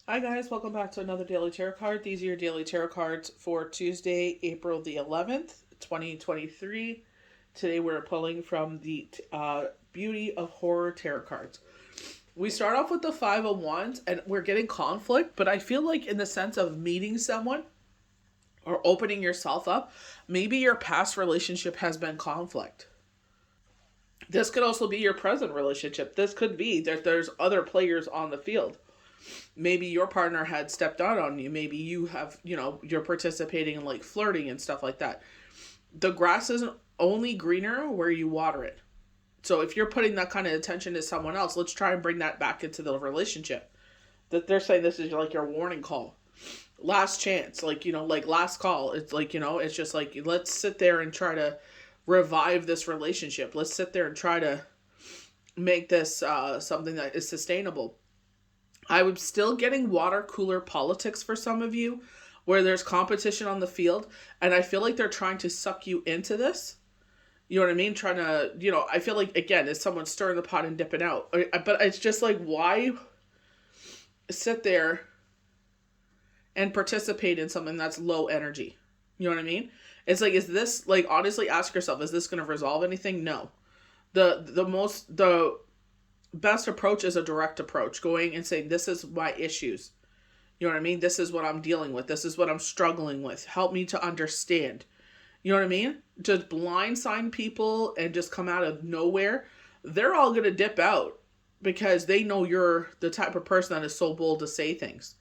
Hi guys, welcome back to another daily tarot card. These are your daily tarot cards for Tuesday, April the 11th, 2023. Today we're pulling from the Beauty of Horror tarot cards. We start off with the Five of Wands and we're getting conflict, but I feel like in the sense of meeting someone or opening yourself up, maybe your past relationship has been conflict. This could also be your present relationship. This could be that there's other players on the field. Maybe your partner had stepped out on you. Maybe you have, you're participating in like flirting and stuff like that. The grass isn't only greener where you water it. So if you're putting that kind of attention to someone else, let's try and bring that back into the relationship. That they're saying this is like your warning call. Last chance, like last call. It's like, it's just like, let's sit there and try to revive this relationship. Let's sit there and try to make this something that is sustainable. I'm still getting water cooler politics for some of you, where there's competition on the field, and I feel like they're trying to suck you into this. You know what I mean? Trying to, I feel like, again, it's someone stirring the pot and dipping out. But it's just like, why sit there and participate in something that's low energy? You know what I mean? It's like, is this, like, honestly, ask yourself, is this going to resolve anything? No. The best approach is a direct approach, going and saying, this is my issues. You know what I mean? This is what I'm dealing with. This is what I'm struggling with. Help me to understand. You know what I mean? Just blindside people and just come out of nowhere. They're all going to dip out because they know you're the type of person that is so bold to say things.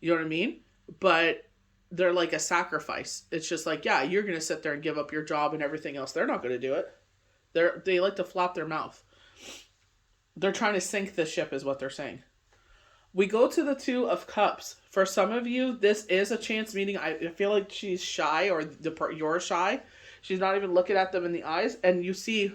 You know what I mean? But they're like a sacrifice. It's just like, yeah, you're going to sit there and give up your job and everything else. They're not going to do it. They like to flap their mouth. They're trying to sink the ship is what they're saying. We go to the Two of Cups. For some of you, this is a chance meeting. I feel like she's shy, or you're shy. She's not even looking at them in the eyes. And you see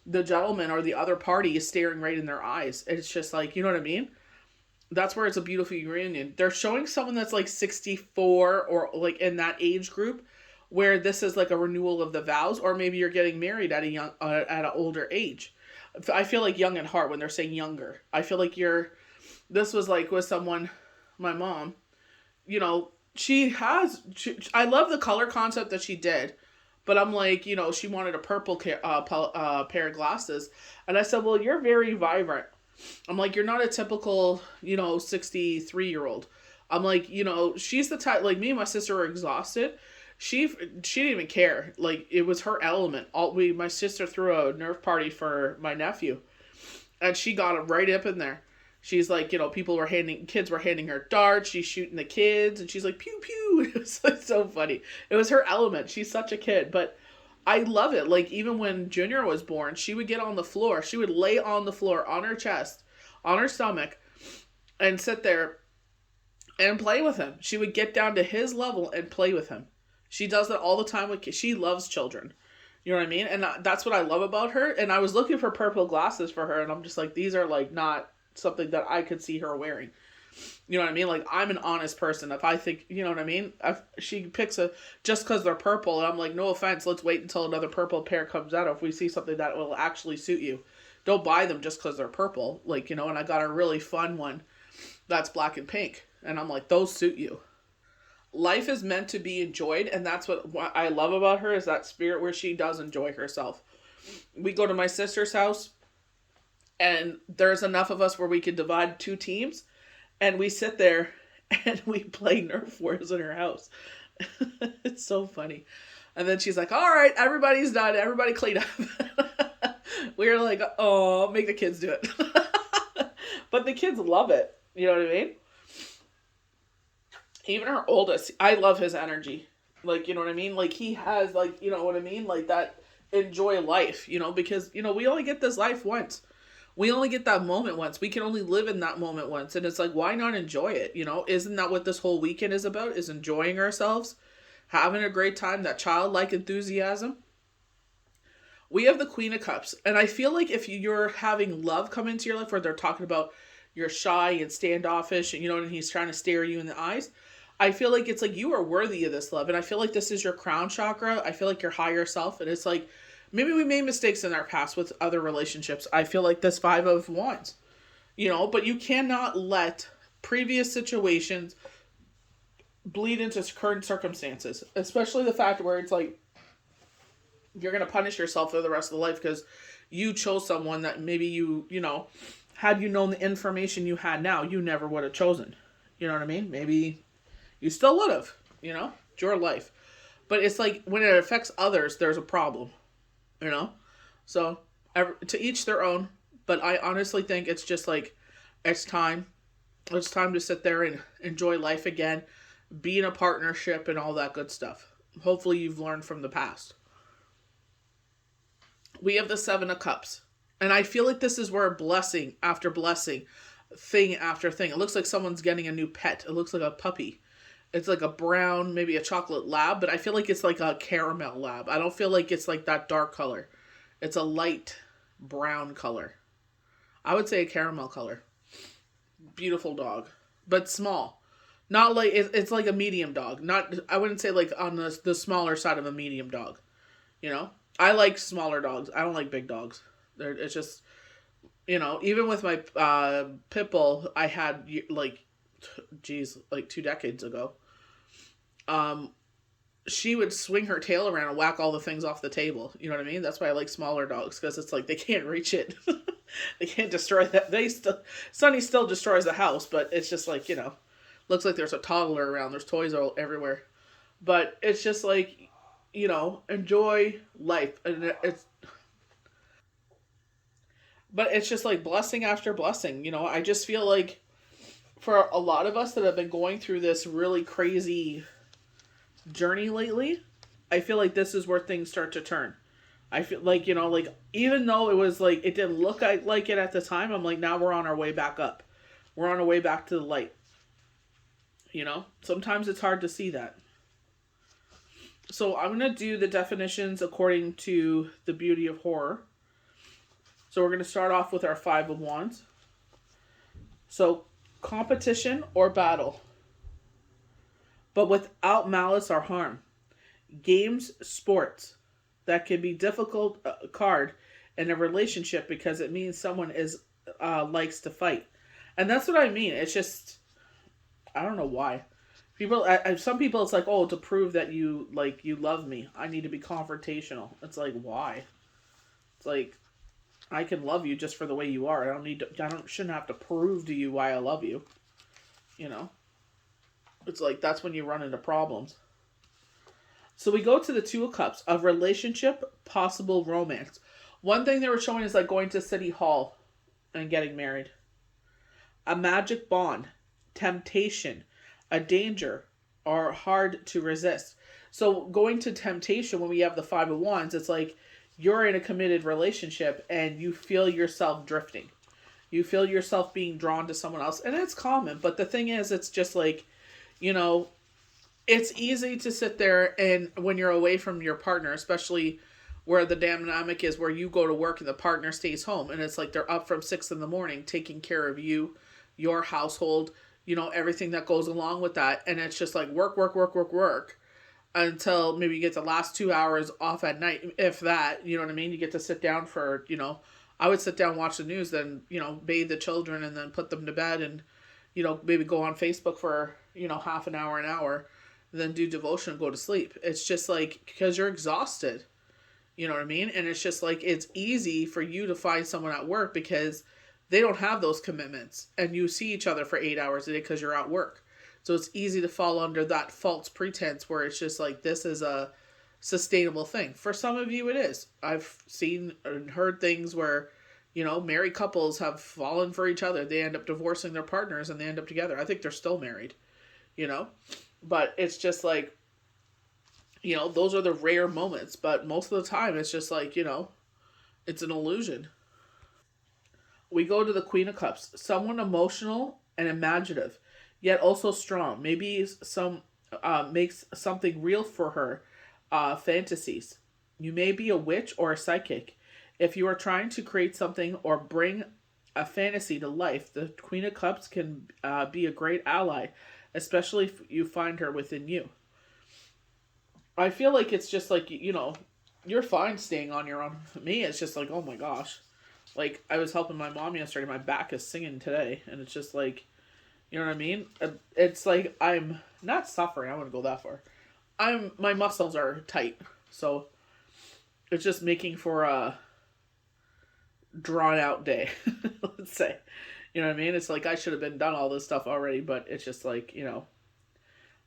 the gentleman or the other party is staring right in their eyes. It's just like, you know what I mean? That's where it's a beautiful reunion. They're showing someone that's like 64 or like in that age group, where this is like a renewal of the vows, or maybe you're getting married at at an older age. I feel like young at heart when they're saying younger. I feel like this was like with someone, my mom, I love the color concept that she did, but I'm like, she wanted a purple pair of glasses. And I said, well, you're very vibrant. I'm like, you're not a typical, 63-year-old. I'm like, she's the type, like me and my sister were exhausted. She didn't even care. Like, it was her element. My sister threw a Nerf party for my nephew, and she got him right up in there. She's like, kids were handing her darts. She's shooting the kids, and she's like, pew pew. It was like so funny. It was her element. She's such a kid, but I love it. Like, even when Junior was born, she would get on the floor. She would lay on the floor, on her chest, on her stomach, and sit there and play with him. She would get down to his level and play with him. She does that all the time with kids. She loves children. You know what I mean? And that's what I love about her. And I was looking for purple glasses for her, and I'm just like, these are like not something that I could see her wearing. You know what I mean? Like, I'm an honest person. If I think, you know what I mean? If she picks just because they're purple, and I'm like, no offense, let's wait until another purple pair comes out if we see something that will actually suit you. Don't buy them just because they're purple. Like, and I got a really fun one that's black and pink. And I'm like, those suit you. Life is meant to be enjoyed, and that's what I love about her, is that spirit where she does enjoy herself. We go to my sister's house, and there's enough of us where we could divide two teams, and we sit there and we play Nerf wars in her house. It's so funny. And then she's like, all right, everybody's done, everybody clean up. We were like, oh, make the kids do it. But the kids love it. You know what I mean? Even our oldest, I love his energy. Like, you know what I mean? Like, he has, like, you know what I mean? Like, that enjoy life, because, we only get this life once. We only get that moment once. We can only live in that moment once. And it's like, why not enjoy it? Isn't that what this whole weekend is about? Is enjoying ourselves, having a great time, that childlike enthusiasm. We have the Queen of Cups. And I feel like if you're having love come into your life, where they're talking about you're shy and standoffish, and he's trying to stare you in the eyes, I feel like it's like you are worthy of this love. And I feel like this is your crown chakra. I feel like your higher self. And it's like, maybe we made mistakes in our past with other relationships. I feel like this Five of Wands, but you cannot let previous situations bleed into current circumstances, especially the fact where it's like you're going to punish yourself for the rest of the life because you chose someone that maybe had you known the information you had now, you never would have chosen. You know what I mean? Maybe you still would have, it's your life. But it's like when it affects others, there's a problem, you know? So to each their own, but I honestly think it's just like, it's time. It's time to sit there and enjoy life again, be in a partnership and all that good stuff. Hopefully you've learned from the past. We have the Seven of Cups. And I feel like this is where blessing after blessing, thing after thing. It looks like someone's getting a new pet. It looks like a puppy. It's like a brown, maybe a chocolate lab, but I feel like it's like a caramel lab. I don't feel like it's like that dark color. It's a light brown color. I would say a caramel color. Beautiful dog, but small. Not like it's like a medium dog. Not I wouldn't say like on the smaller side of a medium dog. I like smaller dogs. I don't like big dogs. It's just even with my pit bull I had like 2 decades ago. She would swing her tail around and whack all the things off the table. You know what I mean? That's why I like smaller dogs, because it's like they can't reach it. They can't destroy that. Sunny still destroys the house, but it's just like, looks like there's a toddler around. There's toys all everywhere. But it's just like, enjoy life. And but it's just like blessing after blessing. I just feel like for a lot of us that have been going through this really crazy journey lately, I feel like this is where things start to turn. I feel like, like even though it was like, it didn't look like it at the time, I'm like, now we're on our way back up. We're on our way back to the light. Sometimes it's hard to see that. So I'm going to do the definitions according to the beauty of horror. So we're going to start off with our Five of Wands. So competition or battle, but without malice or harm. Games, sports. That can be difficult card in a relationship because it means someone likes to fight. And that's what I mean. It's just, I don't know why. Some people, it's like, oh, to prove that you love me, I need to be confrontational. It's like, why? It's like, I can love you just for the way you are. Shouldn't have to prove to you why I love you. It's like, that's when you run into problems. So we go to the Two of Cups of relationship, possible romance. One thing they were showing is like going to City Hall and getting married. A magic bond, temptation, a danger, or hard to resist. So going to temptation, when we have the Five of Wands, it's like you're in a committed relationship and you feel yourself drifting. You feel yourself being drawn to someone else. And it's common. But the thing is, it's just like, it's easy to sit there and when you're away from your partner, especially where the dynamic is where you go to work and the partner stays home. And it's like they're up from 6 a.m. taking care of you, your household, everything that goes along with that. And it's just like work, work, work, work, work until maybe you get the last 2 hours off at night. If that, you know what I mean? You get to sit down for, I would sit down, watch the news, then, bathe the children and then put them to bed and, maybe go on Facebook for, half an hour, and then do devotion and go to sleep. It's just like, because you're exhausted, you know what I mean? And it's just like, it's easy for you to find someone at work because they don't have those commitments and you see each other for 8 hours a day because you're at work. So it's easy to fall under that false pretense where it's just like, this is a sustainable thing. For some of you, it is. I've seen and heard things where, married couples have fallen for each other. They end up divorcing their partners and they end up together. I think they're still married, but it's just like, those are the rare moments, but most of the time it's just like, it's an illusion. We go to the Queen of Cups, someone emotional and imaginative, yet also strong. Maybe makes something real for her, fantasies. You may be a witch or a psychic. If you are trying to create something or bring a fantasy to life, the Queen of Cups can be a great ally, especially if you find her within you. I feel like it's just like, you're fine staying on your own. Me, it's just like, oh my gosh. Like, I was helping my mom yesterday. My back is singing today. And it's just like, You know what I mean? It's like I'm not suffering. I wouldn't go that far. My muscles are tight, so it's just making for a drawn out day. Let's say, you know what I mean? It's like I should have been done all this stuff already, but it's just like,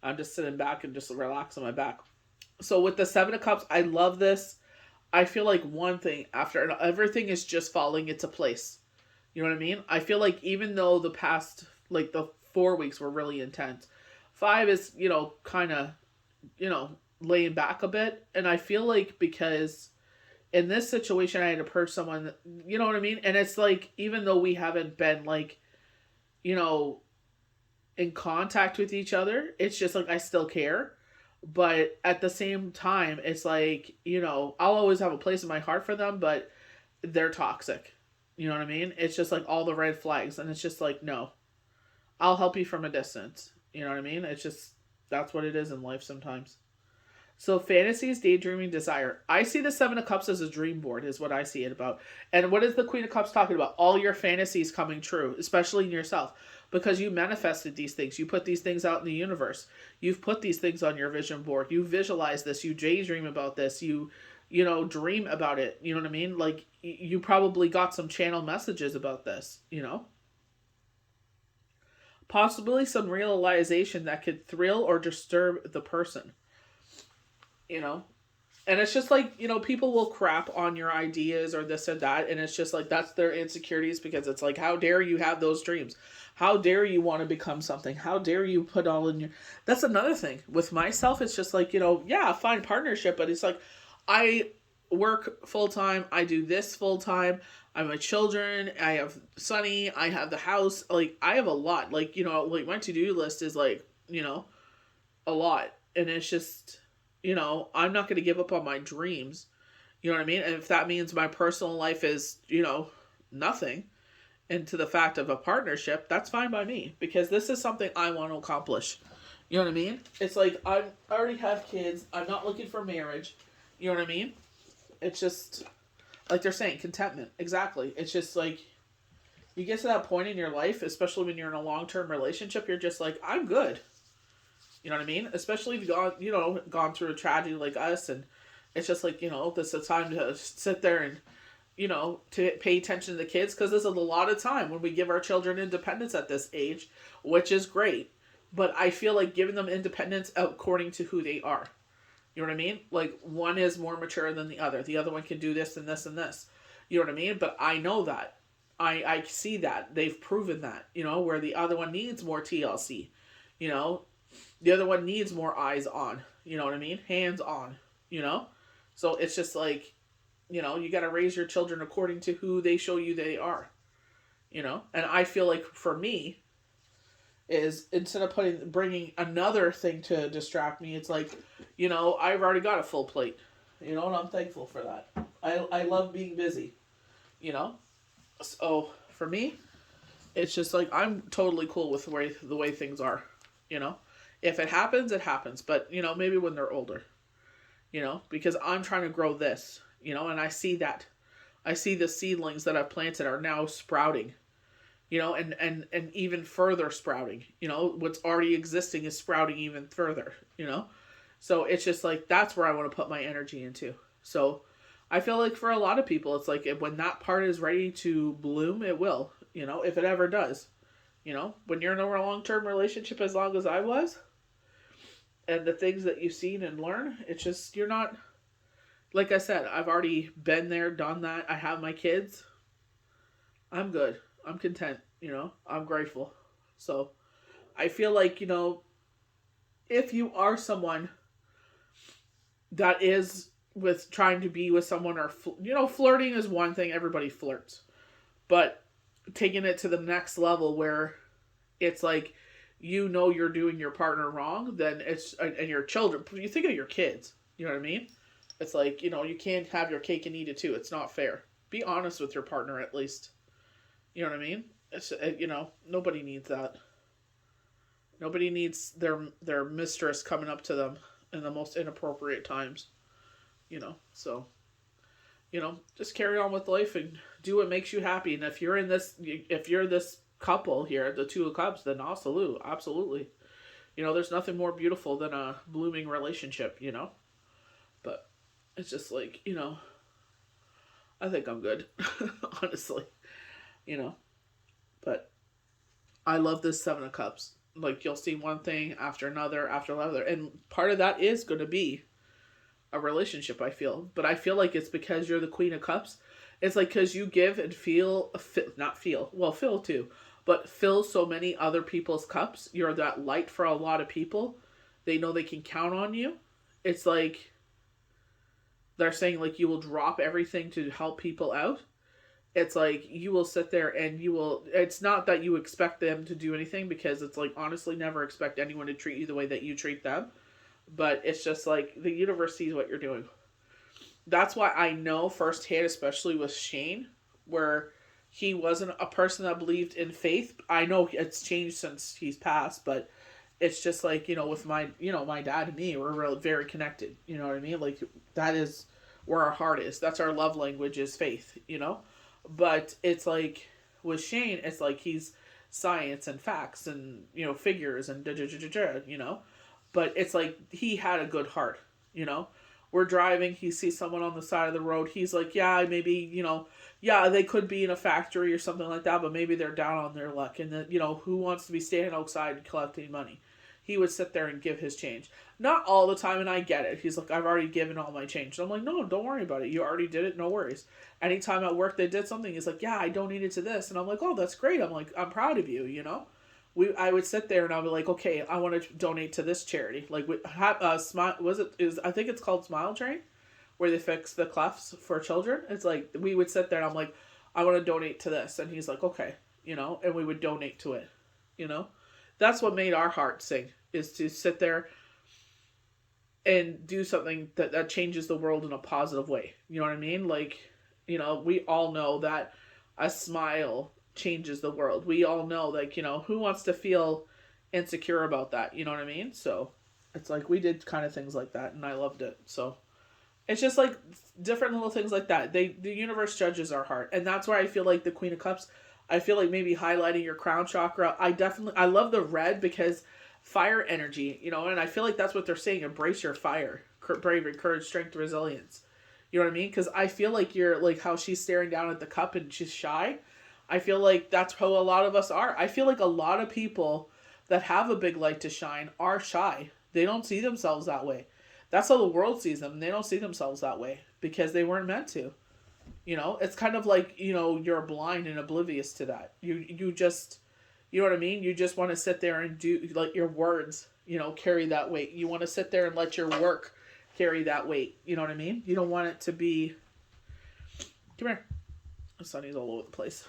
I'm just sitting back and just relaxing my back. So with the Seven of Cups, I love this. I feel like one thing after everything is just falling into place. You know what I mean? I feel like even though the past, like the 4 weeks were really intense, five is, kind of, laying back a bit. And I feel like because in this situation, I had to purge someone, you know what I mean? And it's like, even though we haven't been like, you know, in contact with each other, it's just like I still care. But at the same time, it's like, I'll always have a place in my heart for them, but they're toxic. You know what I mean? It's just like all the red flags. And it's just like, no, I'll help you from a distance. You know what I mean? It's just, that's what it is in life sometimes. So fantasies, daydreaming, desire. I see the Seven of Cups as a dream board is what I see it about. And what is the Queen of Cups talking about? All your fantasies coming true, especially in yourself. Because you manifested these things. You put these things out in the universe. You've put these things on your vision board. You visualize this. You daydream about this. You dream about it. You know what I mean? Like, you probably got some channel messages about this, Possibly some realization that could thrill or disturb the person. And it's just like, people will crap on your ideas or this and that, and it's just like that's their insecurities, because it's like, how dare you have those dreams, how dare you want to become something, how dare you put all in your. That's another thing with myself. It's just like, yeah, fine partnership, but it's like I work full-time, I do this full-time, I have my children, I have Sonny, I have the house, like I have a lot, like, like my to-do list is like, a lot, and it's just, I'm not going to give up on my dreams. You know what I mean? And if that means my personal life is, nothing, into the fact of a partnership, that's fine by me, because this is something I want to accomplish. You know what I mean? It's like, I already have kids. I'm not looking for marriage. You know what I mean? It's just, like they're saying, contentment. Exactly. It's just like, you get to that point in your life, especially when you're in a long-term relationship, you're just like, I'm good. You know what I mean? Especially if you've gone through a tragedy like us, and it's just like, this is a time to sit there and, to pay attention to the kids, because this is a lot of time when we give our children independence at this age, which is great. But I feel like giving them independence according to who they are. You know what I mean? Like, one is more mature than the other. The other one can do this and this and this. You know what I mean? But I know that. I see that. They've proven that, where the other one needs more TLC. The other one needs more eyes on, you know what I mean? Hands on, So it's just like, you got to raise your children according to who they show you they are, And I feel like for me is, instead of bringing another thing to distract me, it's like, I've already got a full plate, and I'm thankful for that. I love being busy, So for me, it's just like, I'm totally cool with the way things are, If it happens, it happens. But, maybe when they're older, because I'm trying to grow this, and I see that. I see the seedlings that I've planted are now sprouting, and even further sprouting. What's already existing is sprouting even further, So it's just like, that's where I want to put my energy into. So I feel like for a lot of people, it's like, when that part is ready to bloom, it will, if it ever does. When you're in a long-term relationship as long as I was, and the things that you've seen and learn, it's just, you're not, like I said, I've already been there, done that. I have my kids. I'm good. I'm content, I'm grateful. So I feel like, if you are someone that is with trying to be with someone, or, flirting is one thing, everybody flirts, but taking it to the next level where it's like, you're doing your partner wrong, then it's, and your children, you think of your kids, you know what I mean? It's like, you can't have your cake and eat it too. It's not fair. Be honest with your partner at least. You know what I mean? It's, nobody needs that. Nobody needs their mistress coming up to them in the most inappropriate times. So, just carry on with life and do what makes you happy. And if you're this couple here, the Two of Cups, then absolutely. You know, there's nothing more beautiful than a blooming relationship, you know? But it's just like, you know, I think I'm good, honestly, you know? But I love this Seven of Cups. Like, you'll see one thing after another after another. And part of that is going to be a relationship, I feel. But I feel like it's because you're the Queen of Cups. It's like because you give and not feel, well, fill too, but fill so many other people's cups. You're that light for a lot of people. They know they can count on you. It's like they're saying, like, you will drop everything to help people out. It's like you will sit there and you will, it's not that you expect them to do anything, because it's like, honestly, never expect anyone to treat you the way that you treat them. But it's just like the universe sees what you're doing. That's why I know firsthand, especially with Shane, where he wasn't a person that believed in faith. I know it's changed since he's passed, but it's just like, you know, with my dad and me, we're really very connected. You know what I mean? Like, that is where our heart is. That's our love language, is faith, you know? But it's like with Shane, it's like he's science and facts and, you know, figures and you know? But it's like he had a good heart, you know? We're driving, he sees someone on the side of the road. He's like, yeah, maybe, you know, yeah, they could be in a factory or something like that, but maybe they're down on their luck. And then, you know, who wants to be standing outside and collecting money? He would sit there and give his change. Not all the time, and I get it. He's like, I've already given all my change. And I'm like, no, don't worry about it. You already did it, no worries. Anytime at work they did something, he's like, yeah, I donated to this. And I'm like, oh, that's great. I'm like, I'm proud of you, you know? I would sit there and I'll be like, okay, I want to donate to this charity. Like, Smile, I think it's called Smile Train, where they fix the clefts for children. It's like, we would sit there and I'm like, I want to donate to this. And he's like, okay, you know, and we would donate to it, you know? That's what made our heart sing, is to sit there and do something that changes the world in a positive way. You know what I mean? Like, you know, we all know that a smile changes the world. We all know, like, you know, who wants to feel insecure about that? You know what I mean? So it's like we did kind of things like that, and I loved it. So it's just like different little things like that. The universe judges our heart, and that's why I feel like the Queen of Cups, I feel like maybe highlighting your crown chakra. I love the red, because fire energy, you know, and I feel like that's what they're saying. Embrace your fire, bravery, courage, strength, resilience. You know what I mean? Because I feel like you're like how she's staring down at the cup and she's shy. I feel like that's how a lot of us are. I feel like a lot of people that have a big light to shine are shy. They don't see themselves that way. That's how the world sees them. They don't see themselves that way because they weren't meant to. You know, it's kind of like, you know, you're blind and oblivious to that. You just, you know what I mean? You just want to sit there and do, like, your words, you know, carry that weight. You want to sit there and let your work carry that weight. You know what I mean? You don't want it to be, come here. Sunny's all over the place.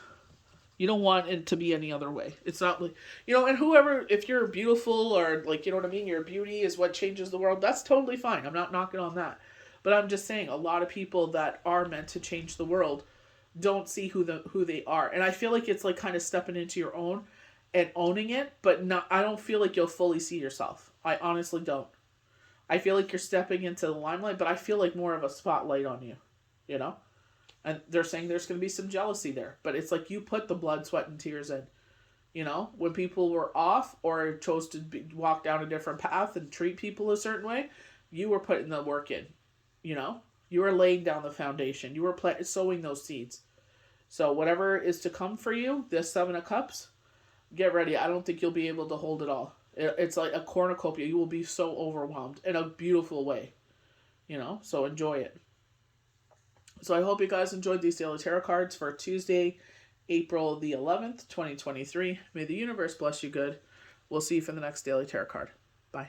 You don't want it to be any other way. It's not like, you know, and whoever, if you're beautiful or, like, you know what I mean, your beauty is what changes the world, that's totally fine. I'm not knocking on that. But I'm just saying, a lot of people that are meant to change the world don't see who they are. And I feel like it's like kind of stepping into your own and owning it, but not, I don't feel like you'll fully see yourself. I honestly don't. I feel like you're stepping into the limelight, but I feel like more of a spotlight on you, you know? And they're saying there's going to be some jealousy there. But it's like you put the blood, sweat, and tears in. You know? When people were off or chose to walk down a different path and treat people a certain way, you were putting the work in. You know? You were laying down the foundation. You were sowing those seeds. So whatever is to come for you, this Seven of Cups, get ready. I don't think you'll be able to hold it all. It's like a cornucopia. You will be so overwhelmed in a beautiful way. You know? So enjoy it. So I hope you guys enjoyed these daily tarot cards for Tuesday, April the 11th, 2023. May the universe bless you good. We'll see you for the next daily tarot card. Bye.